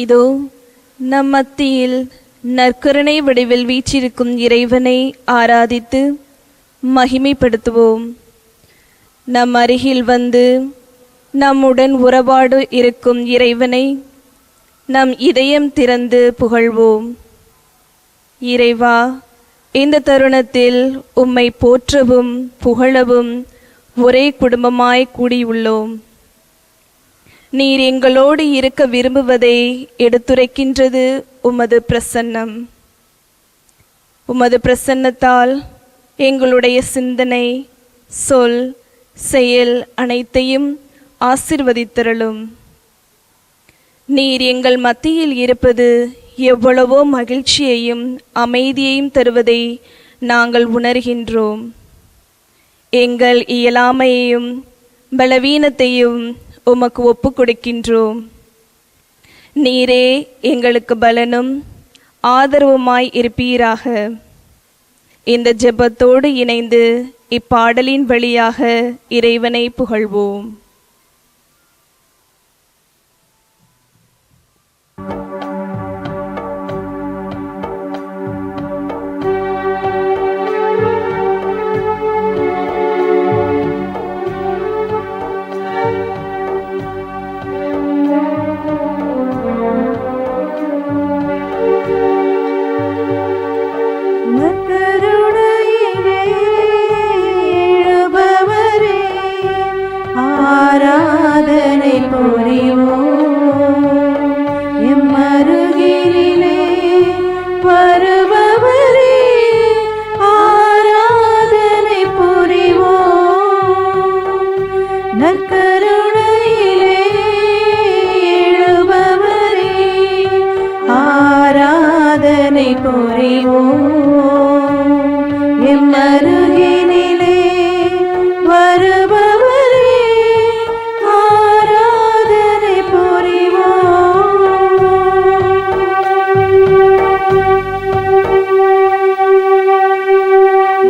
இதோ நம் மத்தியில் நற்கருணை வடிவில் வீற்றிருக்கும் இறைவனை ஆராதித்து மகிமைப்படுத்துவோம். நம் அருகில் வந்து நம்முடன் உறவாடு இருக்கும் இறைவனை நம் இதயம் திறந்து புகழ்வோம். இறைவா, இந்த தருணத்தில் உம்மை போற்றவும் புகழவும் ஒரே குடும்பமாய் கூடியுள்ளோம். நீர் எங்களோடு இருக்க விரும்புவதை எடுத்துரைக்கின்றது உமது பிரசன்னம். உமது பிரசன்னத்தால் எங்களுடைய சிந்தனை, சொல், செயல் அனைத்தையும் ஆசிர்வதித்தருளும். நீர் எங்கள் மத்தியில் இருப்பது எவ்வளவோ மகிழ்ச்சியையும் அமைதியையும் தருவதை நாங்கள் உணர்கின்றோம். எங்கள் இயலாமையையும் பலவீனத்தையும் உமக்கு ஒப்பு கொடுக்கின்றோம். நீரே எங்களுக்கு பலனும் ஆதரவுமாய் இருப்பீராக. இந்த ஜெபத்தோடு இணைந்து இப்பாடலின் வழியாக இறைவனை புகழ்வோம்.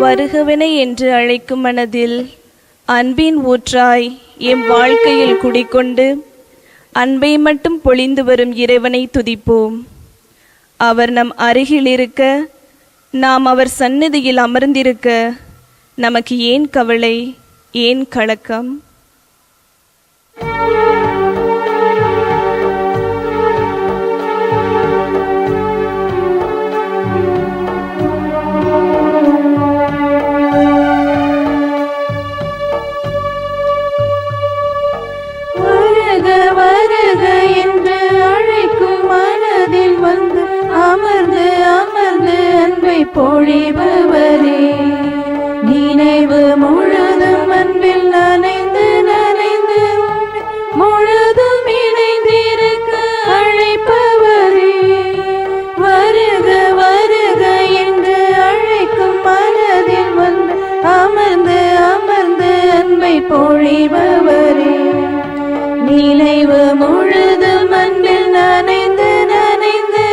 வருகவனை என்று அழைக்கும் மனதில் அன்பின் ஊற்றாய் எம் வாழ்க்கையில் குடிக்கொண்டு அன்பை மட்டும் பொழிந்து வரும் இறைவனை துதிப்போம். அவர் நம் அருகில் இருக்க, நாம் அவர் சந்நிதியில் அமர்ந்திருக்க நமக்கு ஏன் கவலை, ஏன் கலக்கம்? பொழிபவரே, நினைவு முழுதும் அன்பில் நனைந்து நனைந்து முழுதும் இணைந்திருக்க அழைப்பவரே, வருக வருக என்று அழைக்கும் மனதில் வந்து அமர்ந்து அமர்ந்து அன்பை பொழிபவரே, நினைவு முழுதும் அன்பில் நனைந்து நனைந்து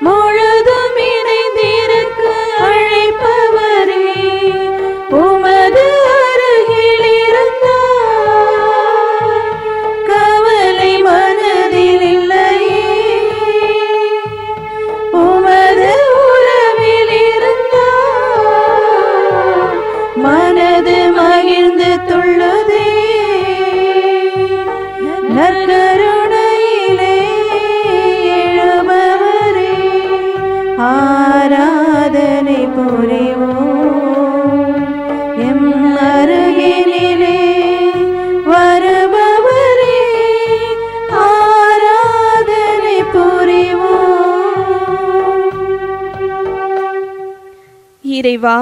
முழுதும் இணைந்திருக்க அழைப்பவரே, உமது அருகில் இருந்தால் கவலை மனதில் இல்லையே, உமது உறவில் இருந்தால் மனது மகிழ்ந்து துள்ளுதே. நற்கருணையிலே எழுபவரே, ஆராதனை புரிவோம். எம் அருகினிலே வருபவரே, ஆராதனை புரிவோம். இறைவா,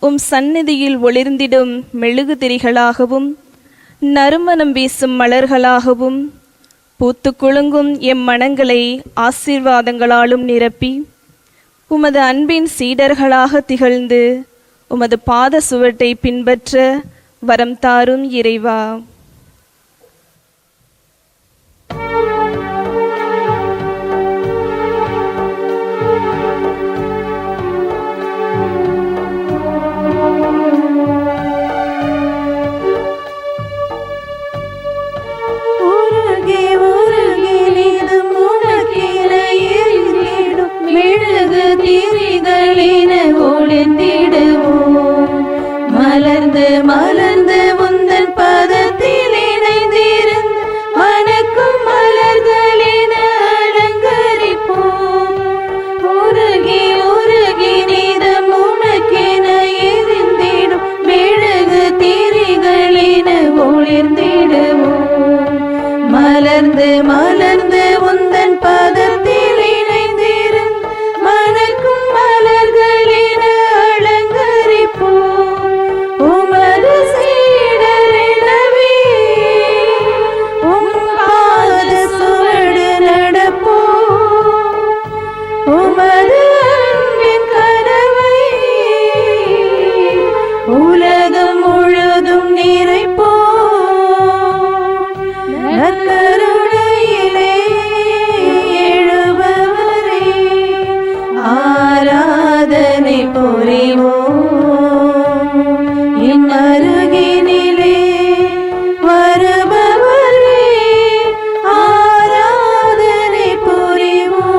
உம் சந்நிதியில் ஒளிர்ந்திடும் மெழுகுதிரிகளாகவும் நறுமணம் வீசும் மலர்களாகவும் பூத்து குலுங்கும் எம் மனங்களை ஆசீர்வாதங்களாலும் நிரப்பி உமது அன்பின் சீடர்களாக திகழ்ந்து உமது பாத சுவட்டை பின்பற்ற வரம் தாரும் இறைவா. உருகி உருகி நீதும் உனக்கே எம் அருகினிலே வருபவரே ஆராதனை புரிவோம்.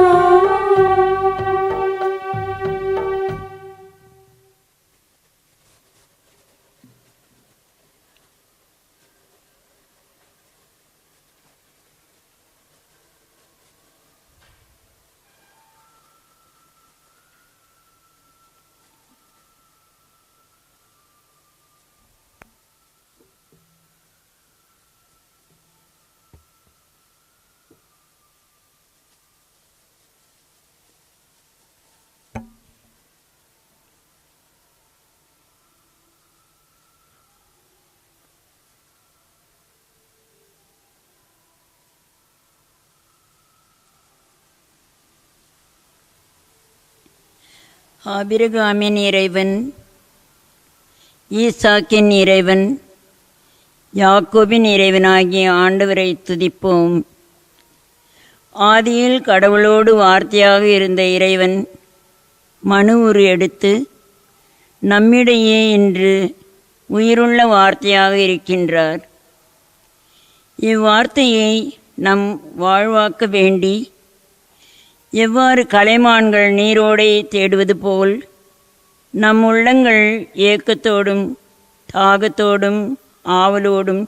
ஆபிரகாமின் இறைவன், ஈசாக்கின் இறைவன், யாக்கோபின் இறைவனாகிய ஆண்டவரை துதிப்போம். ஆதியில் கடவுளோடு வார்த்தையாக இருந்த இறைவன் மனு உரு எடுத்து நம்மிடையே இன்று உயிருள்ள வார்த்தையாக இருக்கின்றார். இவ்வார்த்தையை நம் வாழ்வாக்க வேண்டி எவ்வாறு கலைமான்கள் நீரோடை தேடுவது போல் நம் உள்ளங்கள் ஏக்கத்தோடும் தாகத்தோடும் ஆவலோடும்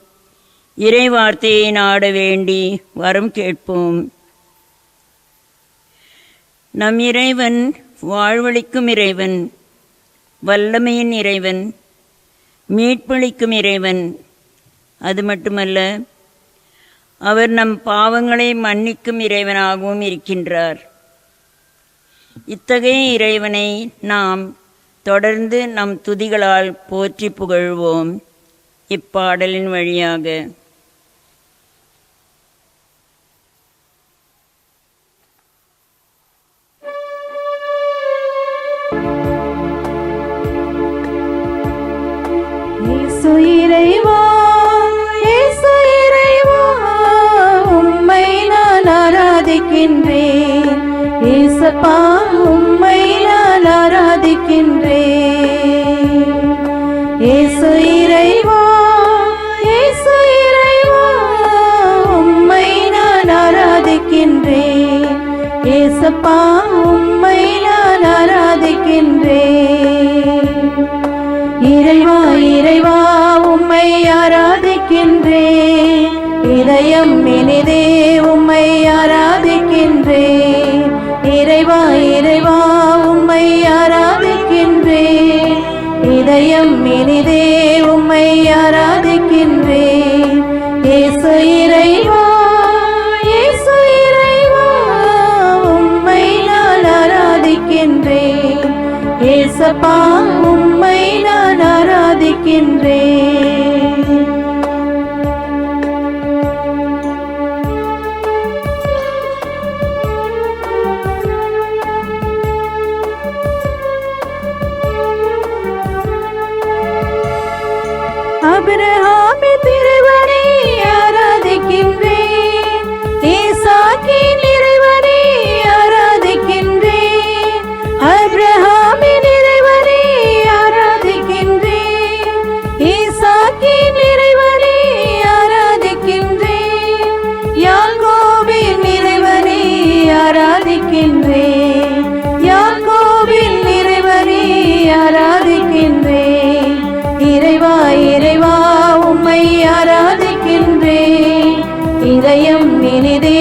இறை வார்த்தையை நாட வேண்டி வரம் கேட்போம். நம் இறைவன் வாழ்வளிக்கும் இறைவன், வல்லமையின் இறைவன், மீட்பளிக்கும் இறைவன். அது மட்டுமல்ல, அவர் நம் பாவங்களை மன்னிக்கும் இறைவனாகவும் இருக்கின்றார். இத்தகைய இறைவனை நாம் தொடர்ந்து நம் துதிகளால் போற்றி புகழ்வோம். இப்பாடலின் வழியாக இயேசு இறைவா, இயேசு இறைவா, உம்மை நான் ஆராதிக்கின்றேன். இயேசப்பா, உம்மை நான் ஆராதிக்கின்றேன். இயேசு இறைவா, இயேசு இறைவா, உம்மை நான் ஆராதிக்கின்றேன். இயேசப்பா, உம்மை நான் ஆராதிக்கின்றேன். இறைவா, இறைவா, உம்மை ஆராதிக்கின்றேன். இதயம் இனிதே உம்மை ஆராதிக்கின்றேன். இறைவா, இறைவா, உம்மை ஆராதிக்கின்றேன். இதயம் இனிதே உம்மை ஆராதிக்கின்றேன். இயேசு இறைவா, இயேசு இறைவா, உம்மை நான் ஆராதிக்கின்றேன். இயேசப்பா, உம்மை நான் ஆராதிக்கின்றேன். ஆபிரகாமின் இறைவனை ஆராதிக்கின்றேன். ஈசாக்கின் இறைவனை ஆராதிக்கின்றேன். ஆபிரகாமின் இறைவனை ஆராதிக்கின்றேன். ஈசாக்கின் இறைவனை ஆராதிக்கின்றேன். யாக்கோபின் இறைவனை ஆராதிக்கின்றேன். யாக்கோபின் இறைவனை ஆராதிக்கின்றேன். இறைவா, இறைவா, உம்மை ஆராதிக்கின்றேன். இதயம் இனிதே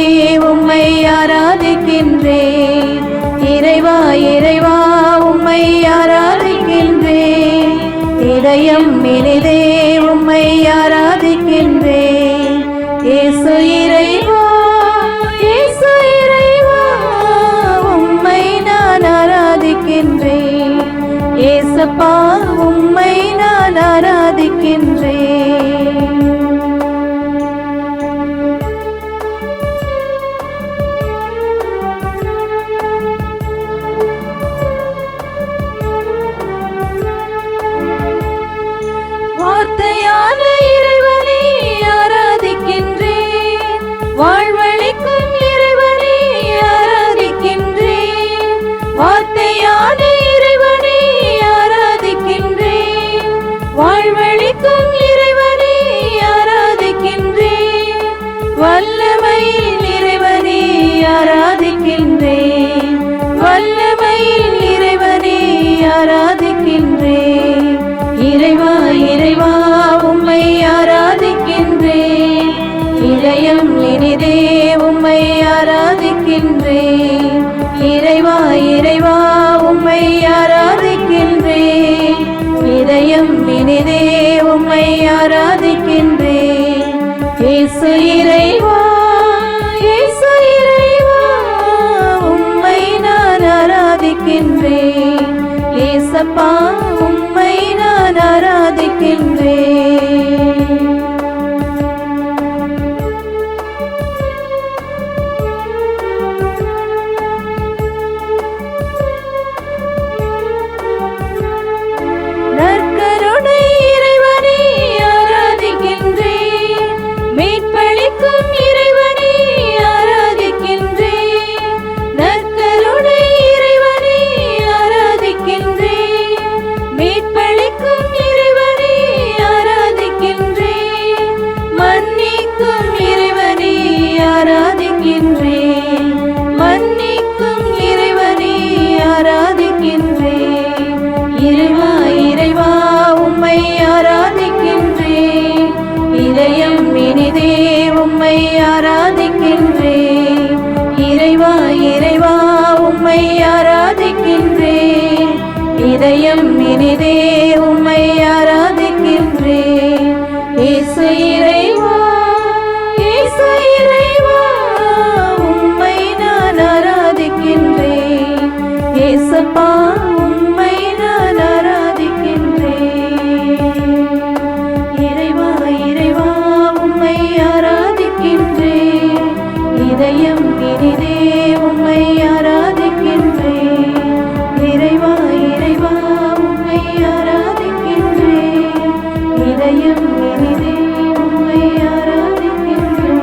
உம்மை ஆராதிக்கின்றேன். இறைவா, இறைவா, உம்மை ஆராதிக்கின்றேன். இதயம் இனிதே உம்மை ஆராதிக்கின்றேன். இயேசு இறைவா, இயேசு இறைவா, உம்மை நான் ஆராதிக்கின்றேன். இயேசப்பா, உம்மை நான் ஆராதிக்கின்றேன். வார்த்தையான இறைவனை ஆராதிக்கின்றேன். வாழ்வளிக்கும் இறைவனை ஆராதிக்கின்றேன். வார்த்தையான இறைவனை ஆராதிக்கின்றேன். வாழ்வளிக்கும் இதயம் இனிதே உம்மை ஆராதிக்கின்றேன். இயேசு இறைவா, இயேசு இறைவா, உம்மை நான் ஆராதிக்கின்றேன். இயேசப்பா, உம்மை நான் ஆராதிக்கின்றேன். நற்கருணை இறைவனே ஆராதிக்கின்றேன். மீட்பளிக்கும் இறைவனே ஆராதிக்கின்றேன். நற்கருணை இறைவனே ஆராதிக்கின்றேன். மீட்பளிக்கும் இறைவனே ஆராதிக்கின்றேன். மன்னிக்கும் இறைவனே ஆராதிக்கின்றேன். மன்னிக்கும் இறைவனே ஆராதிக்கின்றேன். இறைவா, இறைவா, உம்மை ஆராதிக்கின்றேன். இதயம் இனிதே உம்மை ஆராதிக்கின்றேன். இறைவா, இறைவா, உம்மை ஆராதிக்கின்றேன். இதயம் இனிதே உம்மை ஆராதிக்கின்றேன். இயேசு இறைவா, இயேசு இறைவா, உம்மை நான் ஆராதிக்கின்றேன். இயேசப்பா, உம்மை நான் ஆராதிக்கின்றேன். இறைவா, இறைவா, உம்மை ஆராதிக்கின்றேன். இதயம் இனிதே உம்மை ஆராதிக்கின்றேன். இறைவா, இறைவா, உம்மை ஆராதிக்கின்றேன். இதயம் இனிதே உம்மை ஆராதிக்கின்றேன்.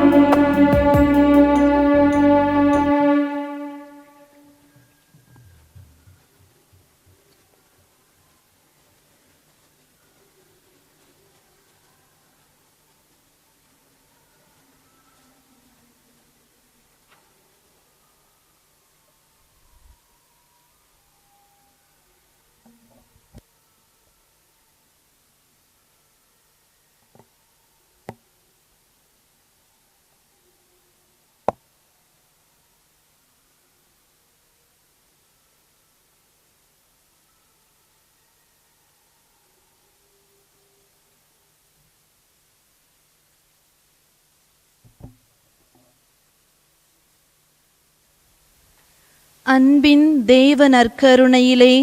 அன்பின் தேவ நற்கருணையிலே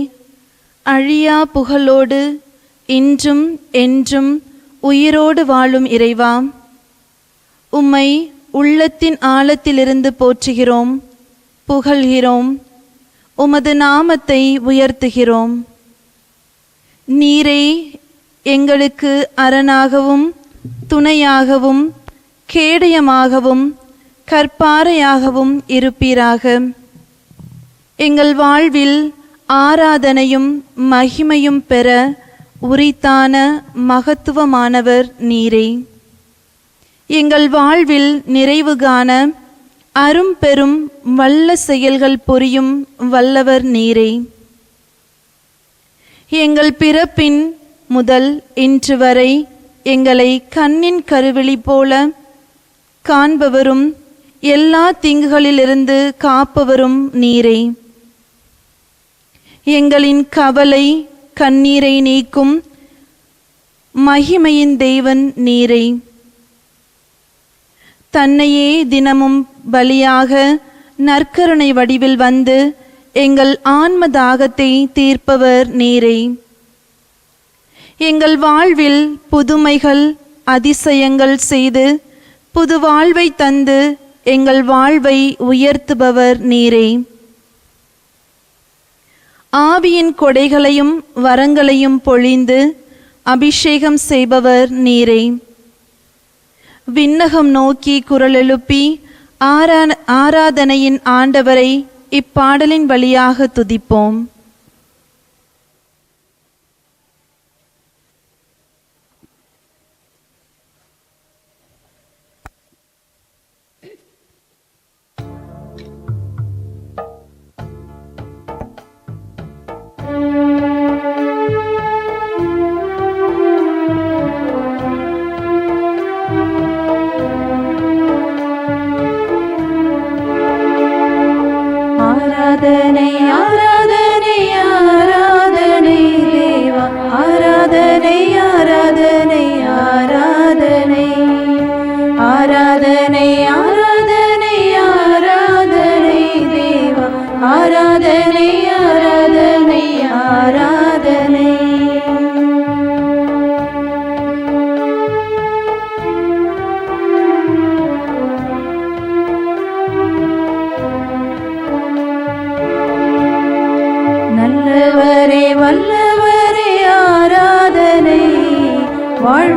அழியா புகழோடு இன்றும் என்றும் உயிரோடு வாழும் இறைவா, உம்மை உள்ளத்தின் ஆழத்திலிருந்து போற்றுகிறோம், புகழ்கிறோம், உமது நாமத்தை உயர்த்துகிறோம். நீரே எங்களுக்கு அரணாகவும் துணையாகவும் கேடயமாகவும் கற்பாறையாகவும் இருப்பீராக. எங்கள் வாழ்வில் ஆராதனையும் மகிமையும் பெற உரித்தான மகத்துவமானவர் நீரே. எங்கள் வாழ்வில் நிறைவு காண அரும்பெரும் வல்ல செயல்கள் புரியும் வல்லவர் நீரே. எங்கள் பிறப்பின் முதல் இன்று வரை எங்களை கண்ணின் கருவிழி போல காண்பவரும் எல்லா தீங்குகளிலிருந்து காப்பவரும் நீரே. எங்களின் கவலை கண்ணீரை நீக்கும் மகிமையின் தேவன் நீரே. தன்னையே தினமும் பலியாக நற்கருணை வடிவில் வந்து எங்கள் ஆன்ம தாகத்தை தீர்ப்பவர் நீரே. எங்கள் வாழ்வில் புதுமைகள் அதிசயங்கள் செய்து புது வாழ்வை தந்து எங்கள் வாழ்வை உயர்த்துபவர் நீரே. ஆவியின் கொடைகளையும் வரங்களையும் பொழிந்து அபிஷேகம் செய்பவர் நீரே. விண்ணகம் நோக்கி குரல் எழுப்பி ஆராதனையின் ஆண்டவரை இப்பாடலின் வழியாக துதிப்போம். ஆராதனை ஆராதனை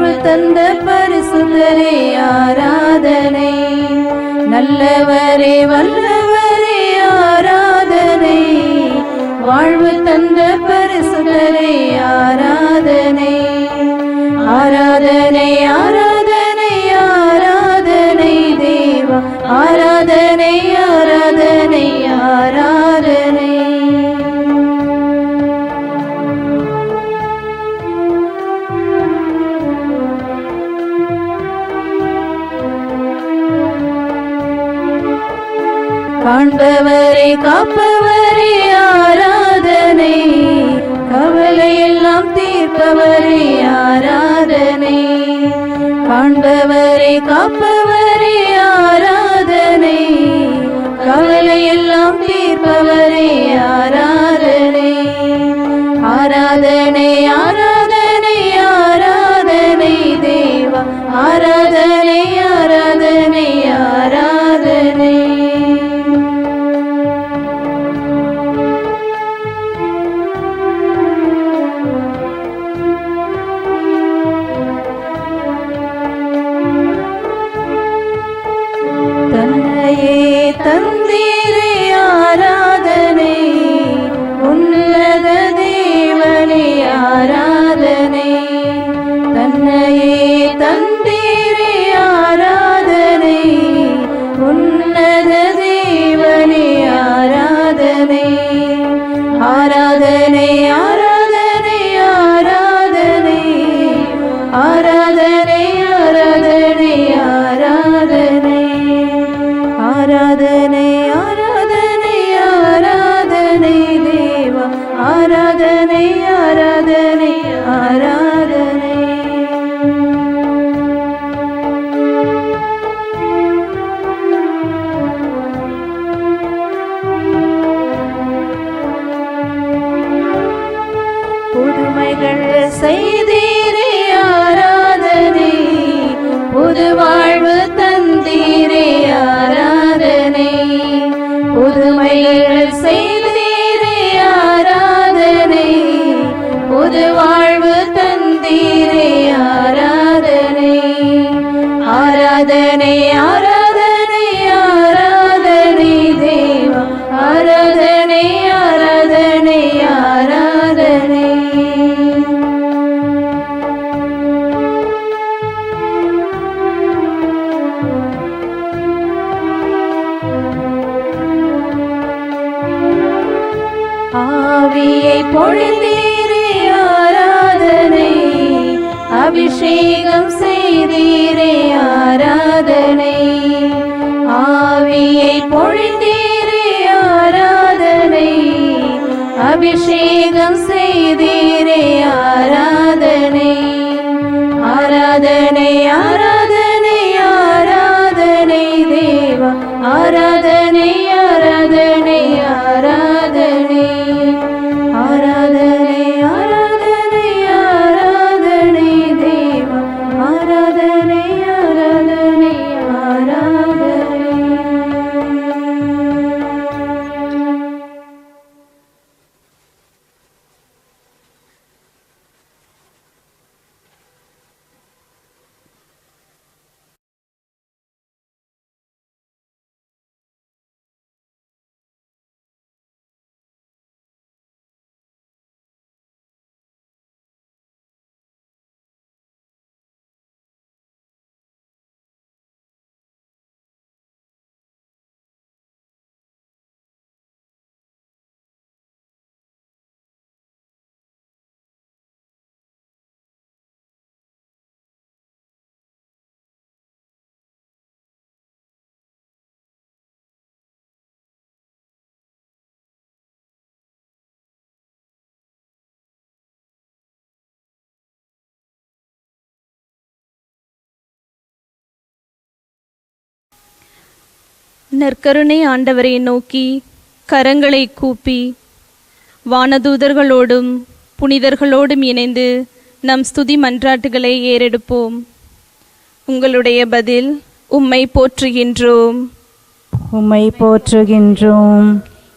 வாழ்வு தந்த பரிசுத்தரே ஆராதனை. நல்லவரே வல்லவரே ஆராதனை. வாழ்வு தந்த பரிசுத்தரே ஆராதனை. ஆராதனை ஆராதனை ஆராதனை தேவா ஆராதனை ஆராதனை ஆராதனை. காண்பவரே காப்பவரே ஆராதனை. கவலையெல்லாம் தீர்ப்பவரே ஆராதனை. காண்பவரே காப்பவரே ஆராதனை. கவலையெல்லாம் தீர்ப்பவரே ஆராதனை. ஆராதனை ஆராதனை ஆராதனை தேவா ஆராதனை ஆராதனை ஆராதனை. தன்னையே தந்தீரே ஆராதனை. உன்னத தேவனே ஆராதனை. தன்னையே தந்தீரே ஆராதனை. உன்னத தேவனே ஆராதனை. ஆராதனை ஆராதனை ஆராதனை ஆராதனை ஆராதனை ஆராதனை. ஆராதனை ஆராதனை ஆராதனை தேவா ஆராதனை ஆராதனை ஆராதனை. புதுமைகள் செய்தீரே ஆராதனை. புது வாழ்வு தந்தீரே ஆராதனை. புதுமைகள் செய்தீரே ஆராதனை. புது வாழ்வு தந்தீரே ஆராதனை. ஆராதனை ஆராதனை ஆராதனை தேவா ஆராதனை ஆராதனை ஆராதனை. ஆவியை பொழிந்தீரே ஆராதனை. அபிஷேகம் செய்தீரே ஆராதனை. ஆவியை பொழிந்தீரே ஆராதனை. அபிஷேகம் செய்தீரே ஆராதனை. ஆராதனை ஆராதனை ஆராதனை தேவா ஆராதனை ஆராதனை ஆராதனை. ஆராதனை ஆராதனை ஆராதனை தேவா ஆராதனை ஆராதனை ஆராதனை. நற்கருணை ஆண்டவரை நோக்கி கரங்களை கூப்பி வானதூதர்களோடும் புனிதர்களோடும் இணைந்து நம் ஸ்துதி மன்றாட்டுகளை ஏறெடுப்போம். உங்களுடைய பதில் உம்மை போற்றுகின்றோம். உம்மை போற்றுகின்றோம்.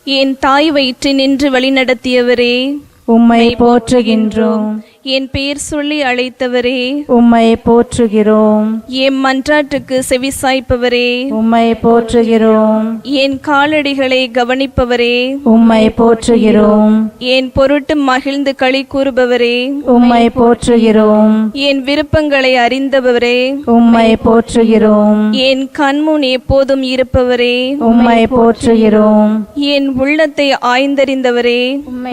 என் தாய் வயிற்றில் நின்று வழிநடத்தியவரே உம்மை போற்றுகின்றோம். என் பெயர் சொல்லி அழைத்தவரே, உம்மை போற்றுகிறோம். என் மன்றாட்டுக்கு செவிசாய்ப்பவரே, உம்மை போற்றுகிறோம். என் காலடிகளை கவனிப்பவரே, உம்மை போற்றுகிறோம். என் பொருட்டு மகிழ்ந்து களி கூறுபவரே, உம்மை போற்றுகிறோம். என் விருப்பங்களை அறிந்தவரே, உம்மை போற்றுகிறோம். என் கண்முன் எப்போதும் இருப்பவரே, உம்மை போற்றுகிறோம். என் உள்ளத்தை ஆய்ந்தறிந்தவரே,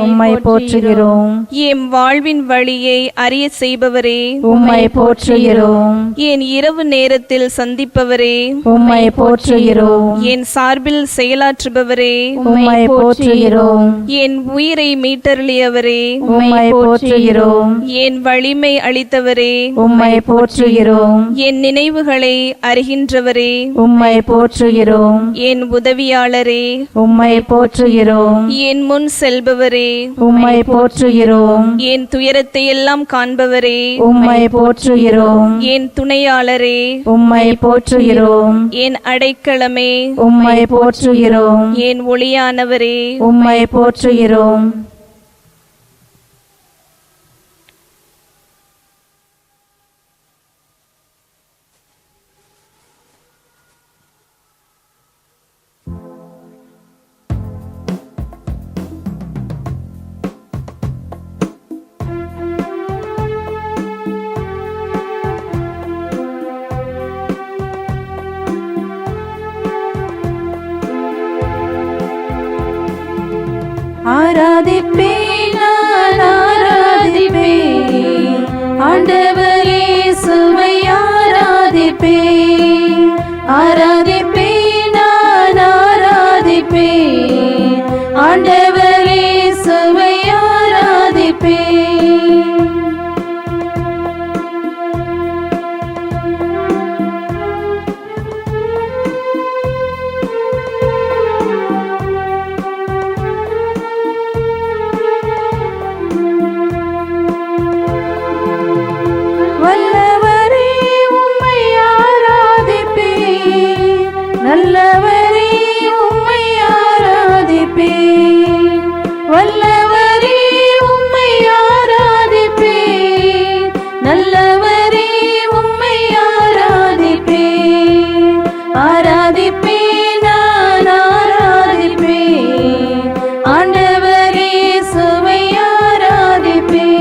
உம்மை போற்றுகிறோம். என் வாழ்வின் வழியை அறிய செய்பவரே, உம்மை போற்றுகிறோம். என் இரவு நேரத்தில் சந்திப்பவரே, உம்மை போற்றுகிறோம். என் சார்பில் செயலாற்றுபவரே, உம்மை போற்றுகிறோம். என் உயிரை மீட்டருளியவரே, உம்மை போற்றுகிறோம். என் வலிமை அளித்தவரே, உம்மை போற்றுகிறோம். என் நினைவுகளை அறிகின்றவரே, உம்மை போற்றுகிறோம். என் உதவியாளரே, உம்மை போற்றுகிறோம். என் முன் செல்பவரே, உம்மை போற்றுகிறோம். என் துயரத்தை எல்லாம் காண்பவரே, உம்மை போற்றுகிறோம். என் துணையாளரே, உம்மை போற்றுகிறோம். என் அடைக்கலமே, உம்மை போற்றுகிறோம். என் ஒளியானவரே, உம்மை போற்றுகிறோம். ஆராதிப்பேன், நான் ஆராதிப்பேன், ஆண்டவர் இயேசுவை ஆராதிப்பேன். ஆராதிப்பேன், நான் ஆராதிப்பேன், ஆண்டவர் இயேசுவை ஆராதிப்பேன். வல்லவரே உம்மை ஆராதிப்பேன், நல்லவரே உம்மை ஆராதிப்பேன். வல்லவரே உம்மை ஆராதிப்பேன், நல்லவரே உம்மை ஆராதிப்பேன். ஆராதிப்பேன், நான் ஆராதிப்பேன், ஆண்டவர் இயேசுவை ஆராதிப்பேன்.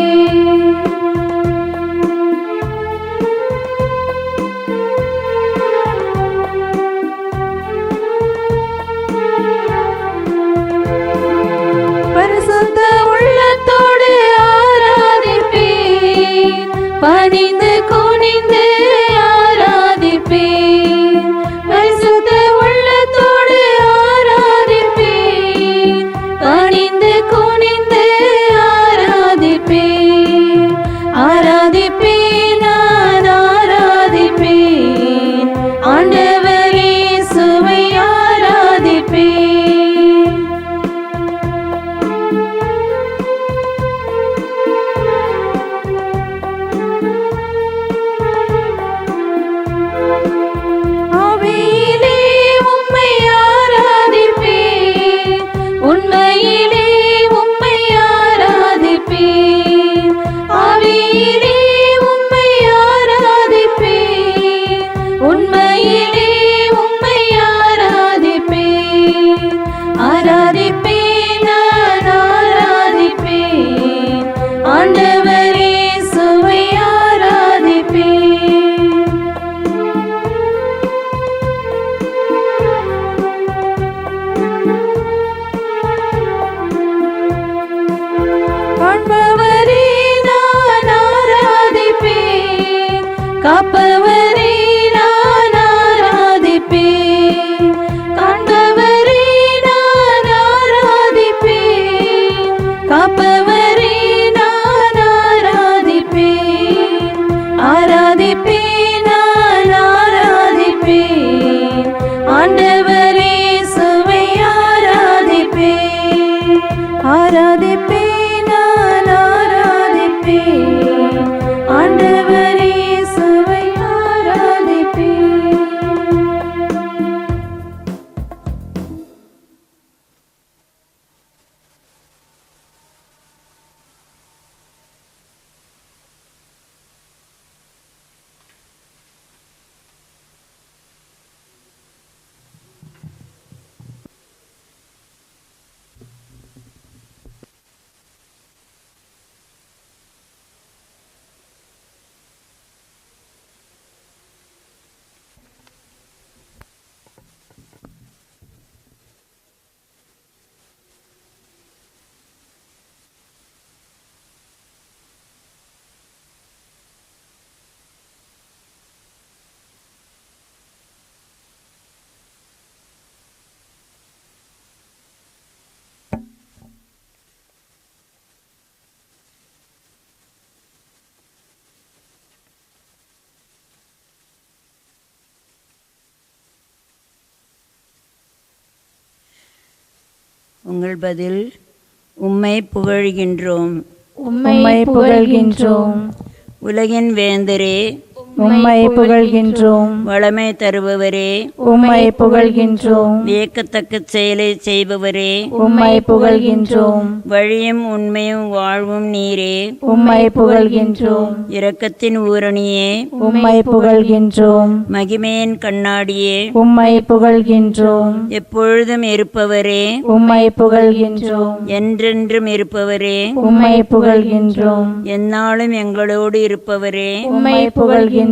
பரிசுத்த உள்ளத்தோடு ஆராதிப்பேன், பணிந்து குனிந்து ஆராதிப்பேன். பரிசுத்த உள்ளத்தோடு ஆராதிப்பேன், பணிந்து குனிந்து ஆராதிப்பேன். ஆராதிப்பேன், நான் ஆராதிப்பேன், ஆண்டவர் இயேசுவை ஆராதிப்பேன். ஆவியிலே உம்மை ஆராதிப்பேன், உண்மையிலே உம்மை ஆராதிப்பேன். ஆவியிலே உம்மை ஆராதிப்பேன், உண்மையிலே உம்மை ஆராதிப்பேன். ஆராதிப்பேன், நான் ஆராதிப்பேன், ஆண்டவர் இயேசுவை ஆராதிப்பேன். காண்பவரே நான் ஆராதிப்பேன், காப்பவரே நான் ஆராதிப்பேன். காண்பவரே நான் ஆராதிப்பேன், காப்பவரே நான் ஆராதிப்பேன். ஆராதிப்பேன், நான் ஆராதிப்பேன், ஆண்டவர் இயேசுவை ஆராதிப்பேன். ஆராதிப்பேன், நான் ஆராதிப்பேன், ஆண்டவர் இயேசுவை உங்கள் பதில் உம்மை புகழ்கின்றோம். உம்மை புகழ்கின்றோம். உலகின் வேந்தரே, உம்மை புகழ்கின்றோம். வளமை தருபவரே, உம்மை புகழ்கின்றோம். வியக்கத்தக்க செயலை செய்பவரே, உம்மை புகழ்கின்றோம். வழியும் உண்மையும் வாழ்வும் நீரே, உம்மை புகழ்கின்றோம். இரக்கத்தின் ஊரணியே, உம்மை புகழ்கின்றோம். மகிமையின் கண்ணாடியே, உம்மை புகழ்கின்றோம். எப்பொழுதும் இருப்பவரே, உம்மை புகழ்கின்றோம். என்றென்றும் இருப்பவரே, உம்மை புகழ்கின்றோம். எந்நாளும் எங்களோடு இருப்பவரே, உம்மை புகழ்கின்றோம்.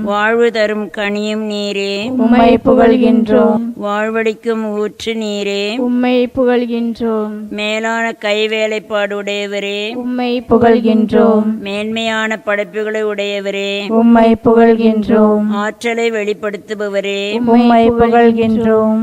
வாழ்வு தரும் கனியும் நீரே, உம்மை புகழ்கின்றோம். வாழ்வடிக்கும் ஊற்று நீரே, உம்மை புகழ்கின்றோம். மேலான கைவேலைப்பாடு உடையவரே, உம்மை புகழ்கின்றோம். மேன்மையான படைப்புகளை உடையவரே, உம்மை புகழ்கின்றோம். ஆற்றலை வெளிப்படுத்துபவரே, உம்மை புகழ்கின்றோம்.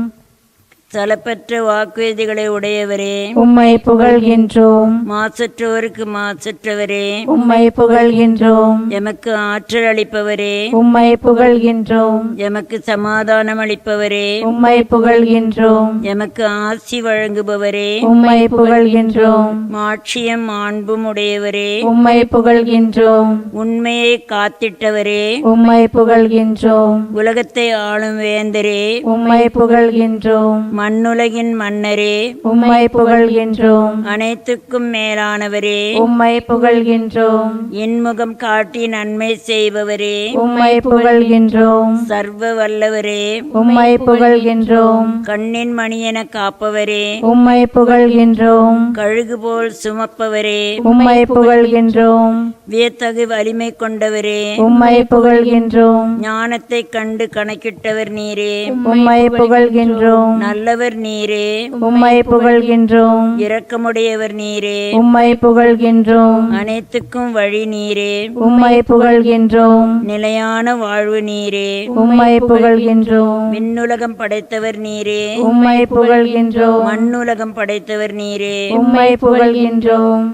தலப்பற்ற வாக்குறுதிகளை உடையவரே, உம்மை புகழ்கின்றோம். மாசற்றோருக்கு மாசற்றவரே, உம்மை புகழ்கின்றோம். எமக்கு ஆற்றல் அளிப்பவரே, உம்மை புகழ்கின்றோம். எமக்கு சமாதானம் அளிப்பவரே, உம்மை புகழ்கின்றோம். எமக்கு ஆசி வழங்குபவரே, உம்மை புகழ்கின்றோம். மாட்சியம் மாண்பும் உடையவரே, உம்மை புகழ்கின்றோம். உண்மையை காத்திட்டவரே, உம்மை புகழ்கின்றோம். உலகத்தை ஆளும் வேந்தரே, உம்மை புகழ்கின்றோம். மண்ணுலகின் மன்னரே, உம்மை புகழ்கின்றோம். அனைத்துக்கும் மேலானவரே, உம்மை புகழ்கின்றோம். இன்முகம் காட்டி நன்மை செய்பவரே, உம்மை புகழ்கின்றோம். சர்வ வல்லவரே, உம்மை புகழ்கின்றோம். கண்ணின் மணியென காப்பவரே, உம்மை புகழ்கின்றோம். கழுகு போல் சுமப்பவரே, உம்மை புகழ்கின்றோம். வியத்தகு வலிமை கொண்டவரே, உம்மை புகழ்கின்றோம். ஞானத்தை கண்டு கணக்கிட்டவர் நீரே, உம்மை புகழ்கின்றோம். நல்லவர் நீரே, உம்மை புகழ்கின்றோம். இரக்கமுடையவர் நீரே, உம்மை புகழ்கின்றோம். அனைத்துக்கும் வழி நீரே, உம்மை புகழ்கின்றோம். நிலையான வாழ்வு நீரே, உம்மை புகழ்கின்றோம். விண்ணுலகம் படைத்தவர் நீரே, உம்மை புகழ்கின்றோம். மண்ணுலகம் படைத்தவர் நீரே, உம்மை புகழ்கின்றோம்.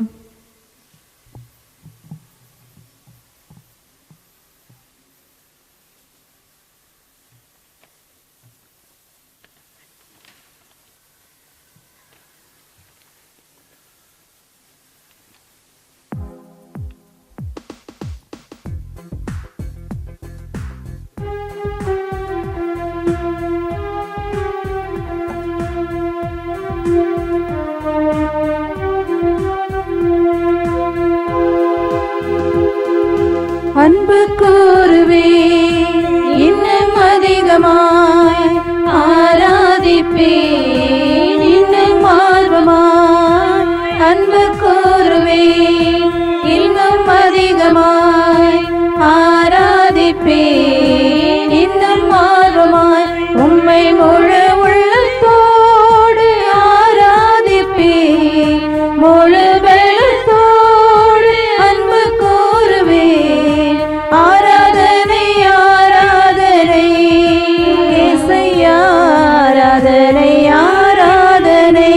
அன்பு கூறுவே இன்னும் அதிகமாய் ஆராதிப்பேன் இன்னும் ஆர்வமாய். அன்பு கூறுவே இன்னும் அதிகமாய் ஆராதிப்பேன் இன்னும் ஆர்வமாய். உம்மை முழு உள்ளத்தோடு ஆராதிப்பேன் முழு பலத்தோடு. அன்பு கூறுவே ஆராதனை ஆராதனை இயேசையா ஆராதனை ஆராதனை.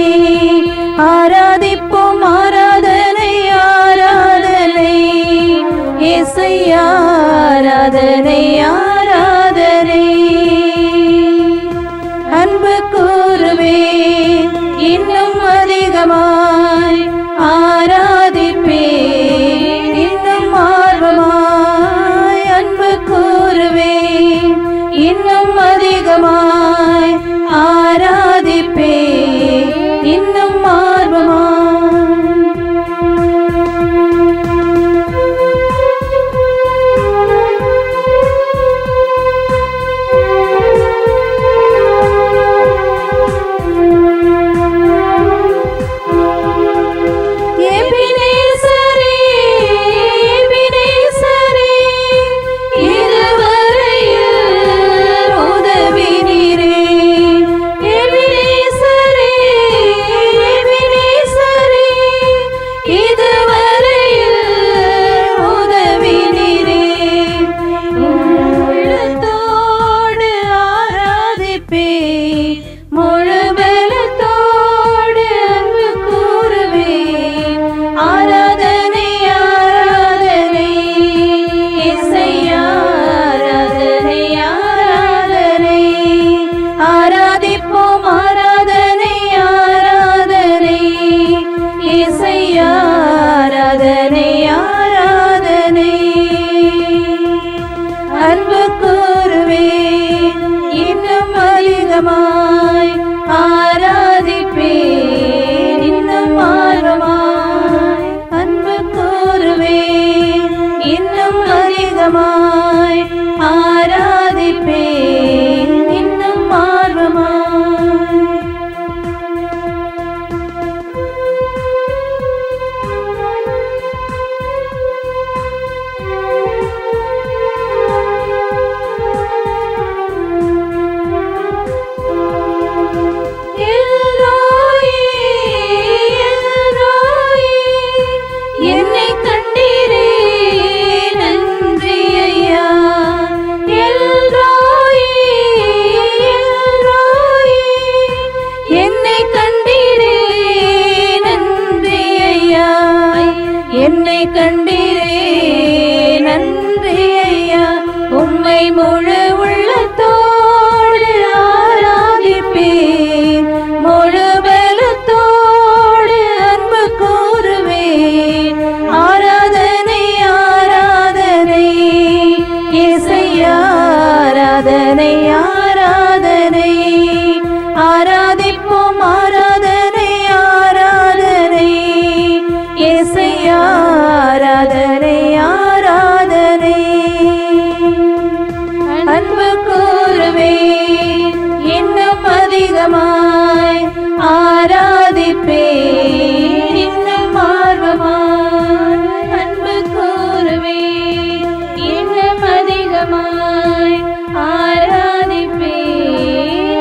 ஆராதிப்போம் ஆராதனை ஆராதனை இயேசையா ஆராதனை ஆராதனை. அன்பு கூறுவே இன்னும் அதிகமாய் ஆராதிப்பேன் இன்னும் ஆர்வமாய். அன்பு கூறுவே இன்னும் அதிகமாய் ஆராதிப்பேன் இன்னும் ஆர்வமாய். அதிகமாய் ஆராதிப்பேன் இன்னும் ஆர்வமாய். என்னை கண்டீரே நன்றி ஐயா. என்னை கண்டீரே நன்றி ஐயா. என்னை கண்டீரே நன்றி ஐயா. உம்மை முழு உள்ளத்தோடு ஆராதிப்பேன், முழு பலத்தோடு அன்பு கூறுவேன். ஆராதனை ஆராதனை இயேசையா, ஆராதனை ஆராதனை. ஆராதிப்போம் ஆராதனை ஆராதனை இயேசையா, ஆராதனை ஆராதனை. அன்பு கூறுவேன் இன்னும் அதிகமாய் ஆராதிப்பேன் இன்னும் ஆர்வமாய். அன்பு கூறுவேன் இன்னும் அதிகமாய் ஆராதிப்பேன்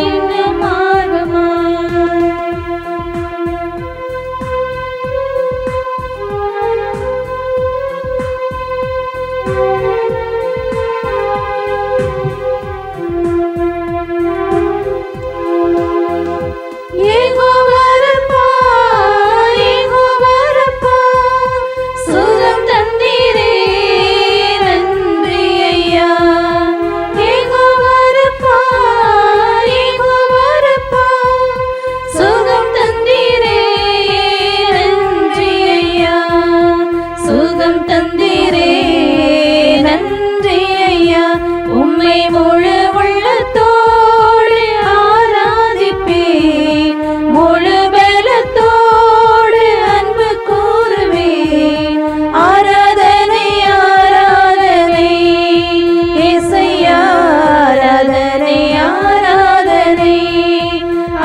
இன்னும் ஆர்வமாய். யெகோவா ரப்பா, யெகோவா ரப்பா, சுகம் தந்தீரே நன்றி ஐயா. யெகோவா ரப்பா, யெகோவா ரப்பா, சுகம் தந்தீரே நன்றி ஐயா. சுகம் தந்தீரே நன்றி ஐயா. உம்மை முழு உள்ளத்தோடு ஆராதிப்பேன், முழு பலத்தோடு அன்பு கூறுவேன். ஆராதனை ஆராதனை இயேசையா, ஆராதனை ஆராதனை.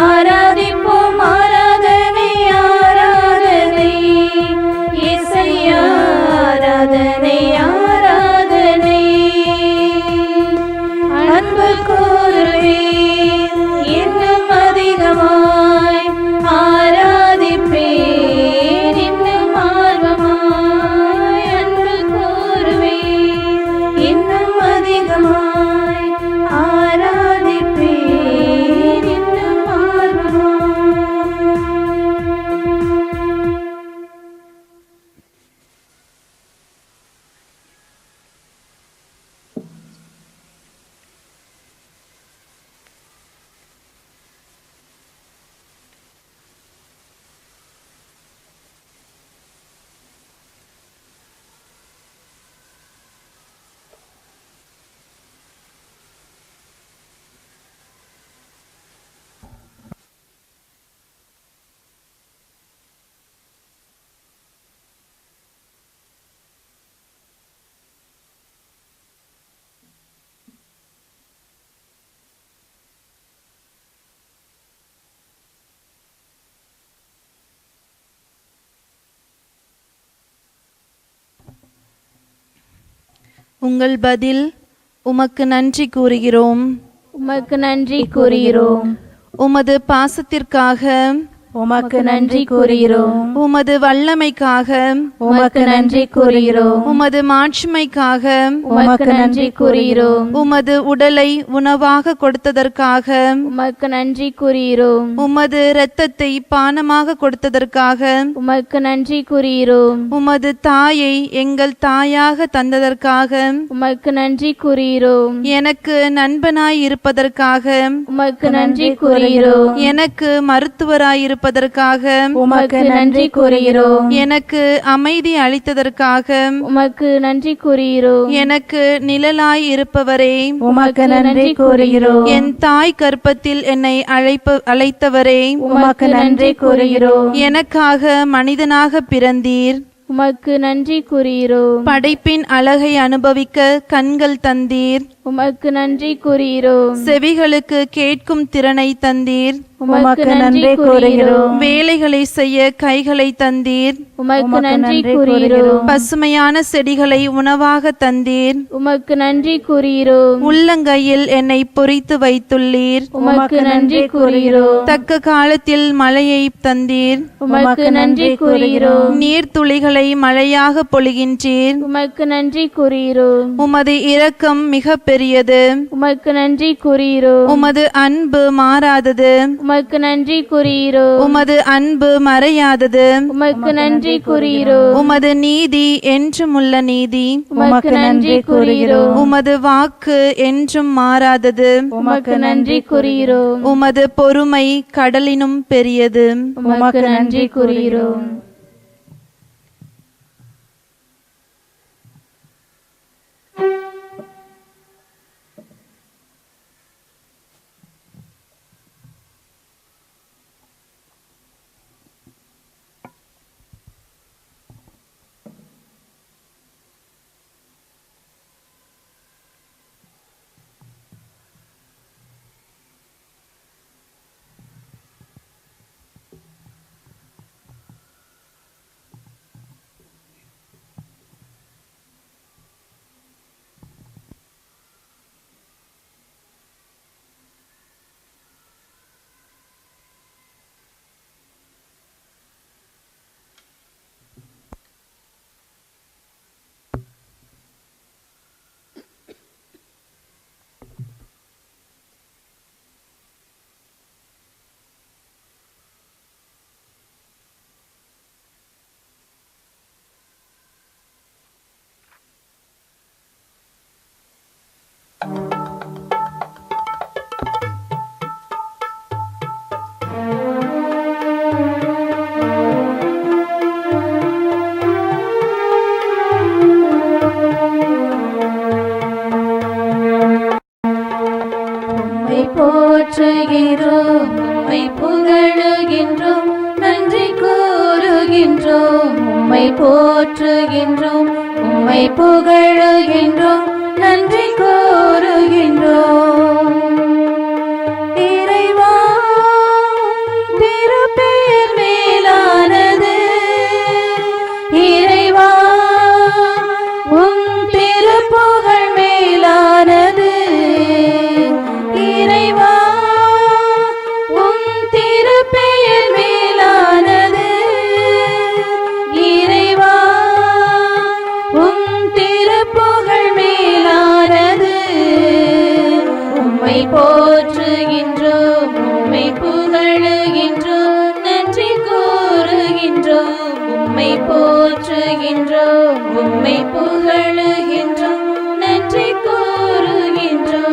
ஆராதிப்போம் ஆராதனை ஆராதனை இயேசையா, ஆராதனை ஆராதனை. அன்பு கூறுவேன் இன்னும் அதிகமாய் ஆராதிப்பேன் இன்னும் ஆர்வமாய். அன்பு கூறுவேன் இன்னும் அதிகமாய் ஆராதிப்பேன் இன்னும் ஆர்வமாய். உங்கள் பதில் உமக்கு நன்றி கூறுகிறோம். உமக்கு நன்றி கூறுகிறோம். உமது பாசத்திற்காக உமக்கு நன்றி கூறுகிறோம். உமது வல்லமைக்காக உமக்கு நன்றி கூறுகிறோம். உமது மாட்சிமைக்காக உமக்கு நன்றி கூறுகிறோம். உமது உடலை உணவாக கொடுத்ததற்காக உமக்கு நன்றி கூறுகிறோம். உமது இரத்தத்தை பானமாக கொடுத்ததற்காக உமக்கு நன்றி கூறுகிறோம். உமது தாயை எங்கள் தாயாக தந்ததற்காக உமக்கு நன்றி கூறுகிறோம். எனக்கு நண்பனாய் இருப்பதற்காக உமக்கு நன்றி கூறுகிறோம். எனக்கு மருத்துவராய் இருப்பதற்காக உமக்கு நன்றி கூறுகிறோம். எனக்கு அமைதி அளித்ததற்காக உமக்கு நன்றி கூறுகிறோம். எனக்கு நிழலாய் இருப்பவரே உமக்கு நன்றி கூறுகிறோம். என் தாய் கர்ப்பத்தில் என்னை அழைத்தவரே உமக்கு நன்றி கூறுகிறோம். எனக்காக மனிதனாக பிறந்தீர். உமக்கு நன்றி கூறுகிறோம். படைப்பின் அழகை அனுபவிக்க கண்கள் தந்தீர். உமக்கு நன்றி கூறுகிறோம். செவிகளுக்கு கேட்கும் திறனை தந்தீர். உமக்கு நன்றி கூறுகிறோம். வேலைகளை செய்ய கைகளை தந்தீர். உமக்கு நன்றி கூறுகிறோம். பசுமையான செடிகளை உணவாக தந்தீர். உமக்கு நன்றி கூறுகிறோம். உள்ளங்கையில் என்னை பொறித்து வைத்துள்ளீர். உமக்கு நன்றி கூறுகிறோம். தக்க காலத்தில் மழையை தந்தீர். உமக்கு நன்றி கூறுகிறோம். நீர்த்துளிகளை மழையாக பொழிகின்றீர். உமக்கு நன்றி கூறுகிறோம். உமது இரக்கம் மிக பெரியது. உமக்கு நன்றி கூறுகிறோம். உமது அன்பு மாறாதது. உமக்கு நன்றி கூறுகிறோம். உமது அன்பு மறையாதது. உமக்கு நன்றி கூறுகிறோம். உமது நீதி என்றுமுள்ள நீதி. உமக்கு நன்றி கூறுகிறோம். உமது வாக்கு என்றும் மாறாதது. உமக்கு நன்றி கூறுகிறோம். உமது பொறுமை கடலினும் பெரியது. உமக்கு நன்றி கூறுகிறோம். போற்றுகிறோம், உம்மை புகழுகின்றோம், நன்றி கூறுகின்றோம். உம்மை போற்றுகின்றோம், உம்மை புகழுகின்றோம், நன்றி கூறுகின்றோம். இறைவா, திருப்பெயர் மேலானது. இறைவா, உம் திருப்புகழ் மேலானது. இறைவா, உம் திருப்பெயர் மேலானது. இறைவா, உம் திருப்புகழ் மேலானது. உம்மை போற்றுகின்றோம், உம்மை புகழுகின்றோம், நன்றி கூறுகின்றோம். உம்மை போற்றுகின்றோம், உம்மை புகழுகின்றோம், நன்றி கூறுகின்றோம்.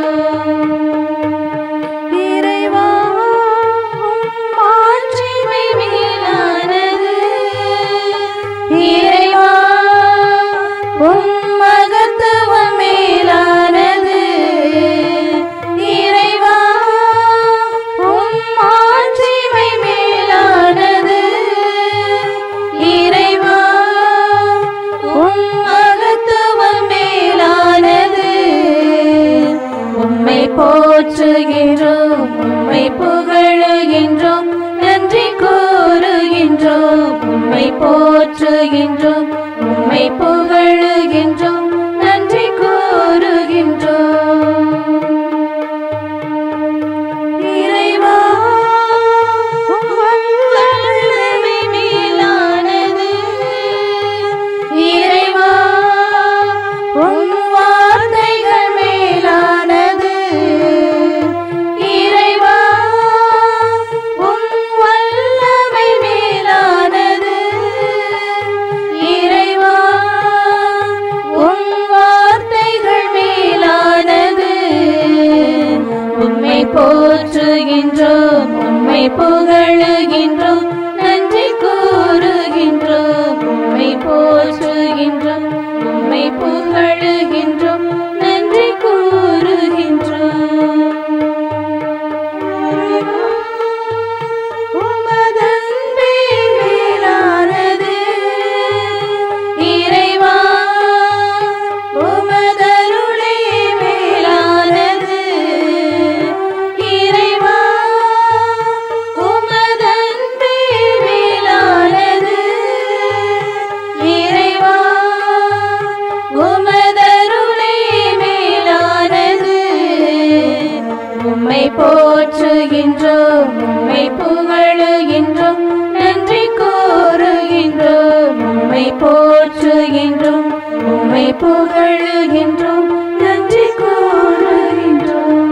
இறைவா, உம் மாட்சிமை மேலானது. இறைவா, உம் மகத்துவம் மேலானது. இறைவா, உம் மாட்சிமை மேலானது. இறைவா, உம் மகத்துவம் மேலானது. உம்மை போற்றுகின்றோம், உம்மை புகழுகின்றோம், நன்றி கூறுகின்றோம். உம்மை போற்றுகின்றோம், உம்மை புகழுகின்றோம், நன்றி கூறுகின்றோம். இறைவா, உம் வல்லமை மேலானது. இறைவா, உம் வார்த்தைகள் மேலானது. இறைவா, உம் வல்லமை மேலானது. இறைவா, உம் வார்த்தைகள் மேலானது. உம்மை போற்றுகின்றோம், உம்மை புகழுகின்றோம், நன்றி கூறுகின்றோம். உம்மை போற்றுகின்றோம், உம்மை புகழுகின்றோம், நன்றி கூறுகின்றோம். உமது அன்பே மேலானது. உம்மை போற்றுகின்றோம் உம்மை புகழுகின்றோம் நன்றி கூறுகின்றோம்.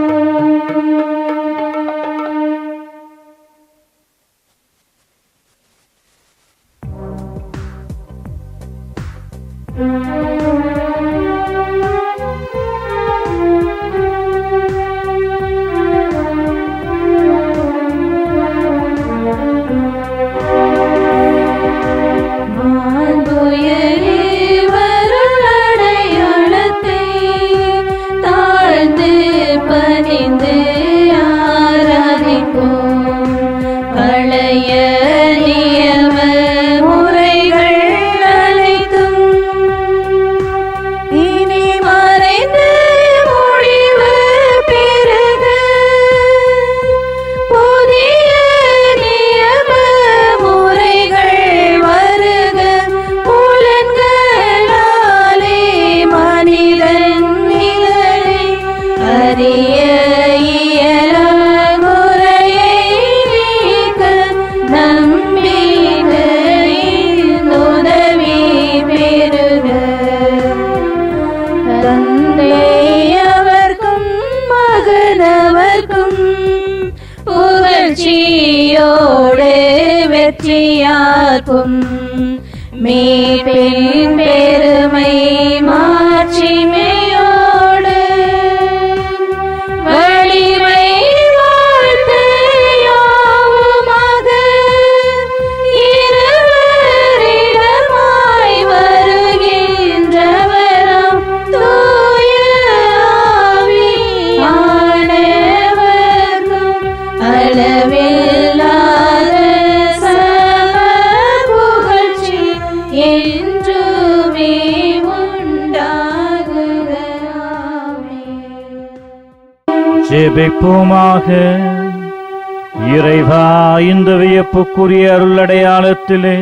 வெற்றியாக்கும் மீட்பின் பெருமை மாட்சிமையோடு வலிமை வாழ்த்து யாவுமாக இருவரிடமாய் வருகின்றவராம் தூய ஆவியானவர்க்கும் அளவில்லாத என்றுமே உண்டாகுக. ஆமென். ஜெபிப்போமாக. இறைவா, இந்த வியப்புக்குரிய அருளடையாளத்திலே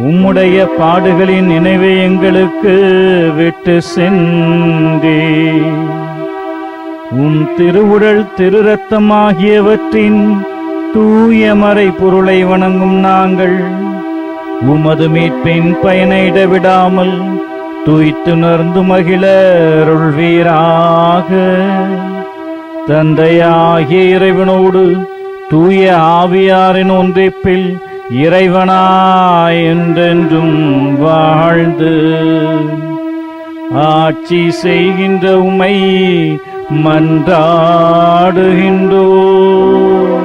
உம்முடைய பாடுகளின் நினைவை எங்களுக்கு விட்டு சென்றே உம் திருவுடல் திருரத்தம் ஆகியவற்றின் தூய மறை பொருளை வணங்கும் நாங்கள் உமது மீட்பின் பயனை இடைவிடாமல் துய்த்துணர்ந்து மகிழ அருள்வீராக. தந்தையாகிய இறைவனோடு தூய ஆவியாரின் ஒன்றிப்பில் இறைவனாய் என்றென்றும் வாழ்ந்து ஆட்சி செய்கின்ற உம்மை மன்றாடுகின்றோம்.